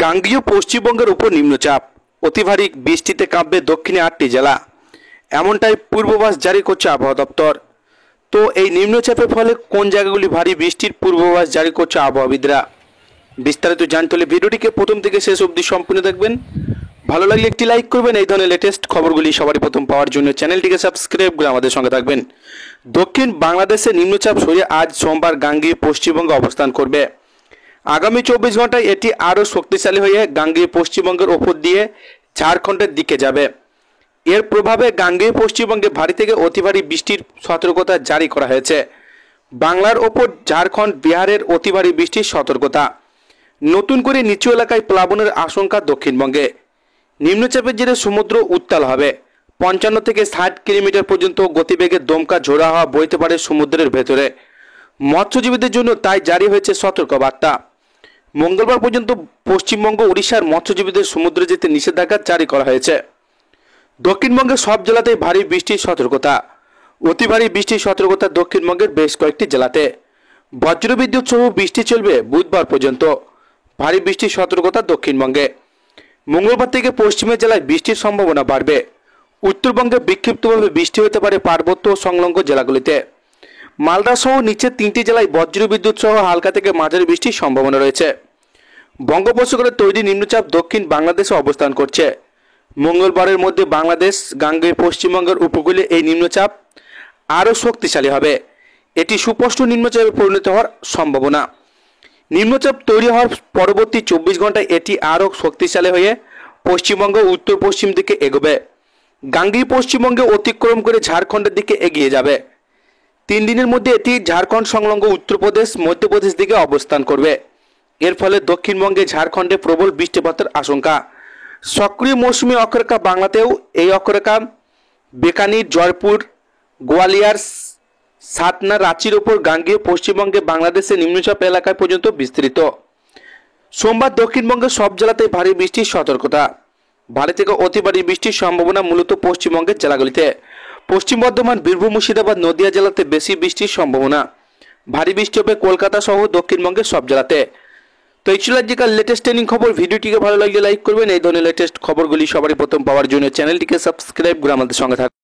গাঙ্গেয় পশ্চিমবঙ্গের উপর নিম্নচাপ, অতি ভারী বৃষ্টিতে কাঁপবে দক্ষিণে 8টি জেলা, এমনটাই পূর্বাভাস জারি করছে আবহাওয়া দপ্তর। তো এই নিম্নচাপের ফলে কোন জায়গাগুলি ভারী বৃষ্টির পূর্বাভাস জারি করছে আবহাওয়াবিদরা, বিস্তারিত জানতে হলে ভিডিওটিকে প্রথম থেকে শেষ অবধি সম্পূর্ণ দেখবেন। ভালো লাগলে একটি লাইক করবেন। এই ধরনের লেটেস্ট খবরগুলি সবারই প্রথম পাওয়ার জন্য চ্যানেলটিকে সাবস্ক্রাইব করে আমাদের সঙ্গে থাকবেন। দক্ষিণ বাংলাদেশে নিম্নচাপ সরিয়ে আজ সোমবার গাঙ্গেয় পশ্চিমবঙ্গে অবস্থান করবে। আগামী 24 ঘন্টায় এটি আরও শক্তিশালী হয়ে গাঙ্গেয় পশ্চিমবঙ্গের ওপর দিয়ে ঝাড়খণ্ডের দিকে যাবে। এর প্রভাবে গাঙ্গেয় পশ্চিমবঙ্গে ভারী থেকে অতি ভারী বৃষ্টির সতর্কতা জারি করা হয়েছে। বাংলার ওপর ঝাড়খণ্ড, বিহারের অতি ভারী বৃষ্টির সতর্কতা। নতুন করে নিচু এলাকায় প্লাবনের আশঙ্কা দক্ষিণবঙ্গে। নিম্নচাপের জেরে সমুদ্র উত্তাল হবে। 55 থেকে 60 কিলোমিটার পর্যন্ত গতিবেগে দমকা ঝোড়ো হাওয়া বইতে পারে সমুদ্রের ভেতরে। মৎস্যজীবীদের জন্য তাই জারি হয়েছে সতর্কবার্তা। মঙ্গলবার পর্যন্ত পশ্চিমবঙ্গ, উড়িষ্যার মৎস্যজীবীদের সমুদ্রে যেতে নিষেধাজ্ঞা জারি করা হয়েছে। দক্ষিণবঙ্গের সব জেলাতেই ভারী বৃষ্টির সতর্কতা। অতি ভারী বৃষ্টির সতর্কতা দক্ষিণবঙ্গের বেশ কয়েকটি জেলাতে। বজ্রবিদ্যুৎ সহ বৃষ্টি চলবে বুধবার পর্যন্ত। ভারী বৃষ্টির সতর্কতা দক্ষিণবঙ্গে। মঙ্গলবার থেকে পশ্চিমের জেলায় বৃষ্টির সম্ভাবনা বাড়বে। উত্তরবঙ্গে বিক্ষিপ্তভাবে বৃষ্টি হতে পারে পার্বত্য ও সংলগ্ন জেলাগুলিতে। মালদা সহ নিচের 3টি জেলায় বজ্রবিদ্যুৎ সহ হালকা থেকে মাঝারি বৃষ্টির সম্ভাবনা রয়েছে। বঙ্গোপসাগরে তৈরি নিম্নচাপ দক্ষিণ বাংলাদেশে অবস্থান করছে। মঙ্গলবারের মধ্যে বাংলাদেশ, গাঙ্গেয় পশ্চিমবঙ্গের উপকূলে এই নিম্নচাপ আরও শক্তিশালী হবে। এটি সুস্পষ্ট নিম্নচাপে পরিণত হওয়ার সম্ভাবনা। নিম্নচাপ তৈরি হওয়ার পরবর্তী 24 ঘন্টায় এটি আরও শক্তিশালী হয়ে পশ্চিমবঙ্গ উত্তর পশ্চিম দিকে এগোবে। গাঙ্গেয় পশ্চিমবঙ্গে অতিক্রম করে ঝাড়খণ্ডের দিকে এগিয়ে যাবে। 3 দিনের মধ্যে এটি ঝাড়খণ্ড সংলগ্ন উত্তরপ্রদেশ, মধ্যপ্রদেশ দিকে অবস্থান করবে। এর ফলে দক্ষিণবঙ্গে, ঝাড়খণ্ডে প্রবল বৃষ্টিপাতের আশঙ্কা। সক্রিয় মৌসুমী অক্ষরেখা বাংলাতেও। এই অক্ষরেখা বিকানির, জয়পুর, গোয়ালিয়র, সাতনা, রাঁচির ওপর গাঙ্গেয় পশ্চিমবঙ্গে বাংলাদেশের নিম্নচাপ এলাকায় পর্যন্ত বিস্তৃত। সোমবার দক্ষিণবঙ্গের সব জেলাতেই ভারী বৃষ্টির সতর্কতা। ভারী থেকে অতি ভারী বৃষ্টির সম্ভাবনা মূলত পশ্চিমবঙ্গের জেলাগুলিতে। পশ্চিম বর্ধমান, বীরভূম, মুর্শিদাবাদ, নদিয়া জেলাতে বেশি বৃষ্টির সম্ভাবনা। ভারী বৃষ্টি হবে কলকাতা সহ দক্ষিণবঙ্গের সব জেলাতে। তো এই ছিল আজকের লেটেস্ট ট্রেনিং খবর। ভিডিওটিকে ভালো লাগলে লাইক করবেন। এই ধরনের লেটেস্ট খবরগুলি সবারই প্রথম পাওয়ার জন্য চ্যানেলটিকে সাবস্ক্রাইব করে আমাদের সঙ্গে থাকবেন।